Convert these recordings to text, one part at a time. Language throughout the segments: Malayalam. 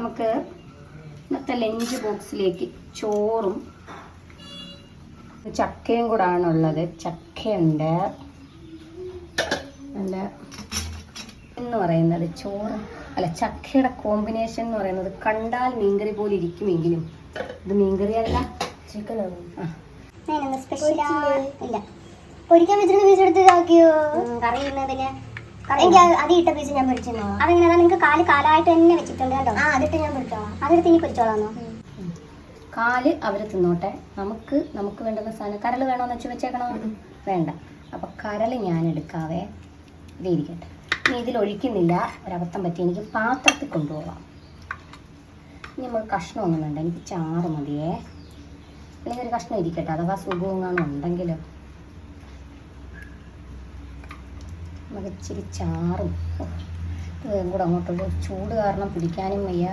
നമുക്ക് ഇന്നത്തെ ലഞ്ച് ബോക്സിലേക്ക് ചോറും ചക്കയും കൂടാണുള്ളത്. ചക്കയുണ്ട്, നല്ല എന്ന് പറയുന്നത് ചോറ് അല്ല, ചക്കയുടെ കോമ്പിനേഷൻ എന്ന് പറയുന്നത് കണ്ടാൽ മീൻകറി പോലെ ഇരിക്കുമെങ്കിലും ഇത് മീൻകറി അല്ല, ചിക്കനാണ്. ഇല്ല, പൊരിക്കാൻ വെച്ചിട്ട് പീസ് എടുത്ത് ഇതാക്കിയോ? കറിയുന്ന പിന്നെ എനിക്ക് അത് ഇട്ട പീസ് ഞാൻ പൊരിച്ചോ? അതെങ്ങനെ? നിങ്ങൾക്ക് കാലായിട്ട് തന്നെ വെച്ചിട്ടുണ്ട് കേട്ടോ. അതിട്ട് ഞാൻ പൊരിച്ചോളാം. അതെടുത്ത് ഇനി പൊരിച്ചോളാന്നോ? കാല് അവർ തിന്നോട്ടെ. നമുക്ക് വേണ്ടുന്ന സാധനം കരൾ വേണോന്ന് വെച്ച് വെച്ചേക്കണോ? വേണ്ട. അപ്പം കരൾ ഞാൻ എടുക്കാവേ. ഇത് ഇരിക്കട്ടെ. ഇനി ഇതിലൊഴിക്കുന്നില്ല, ഒരബദ്ധം പറ്റി. എനിക്ക് പാത്രത്തിൽ കൊണ്ടുപോകാം. ഇനി നമുക്ക് കഷ്ണമൊന്നും വേണ്ട, എനിക്ക് ചാറ് മതിയേ. അല്ലെങ്കിൽ ഒരു കഷ്ണം ഇരിക്കട്ടെ, അഥവാ സുഖമെങ്ങാനും ഉണ്ടെങ്കിലോ. നമുക്ക് ഇച്ചിരി ചാറും ഇതും കൂടെ അങ്ങോട്ടുള്ള ചൂട് കാരണം പിടിക്കാനും വയ്യ.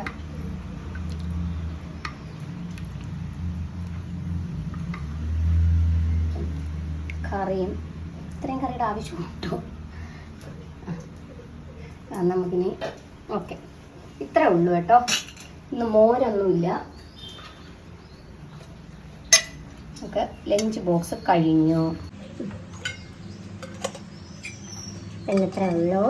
കറിയും ഇത്രയും കറിയുടെ ആവശ്യമുണ്ടോ? നമുക്കിനി ഓക്കെ, ഇത്രേ ഉള്ളൂ കേട്ടോ. ഇന്ന് മോരൊന്നുമില്ല. നമുക്ക് ലഞ്ച് ബോക്സ് കഴിഞ്ഞു. എന്നിത്രേ ഉള്ളൂ.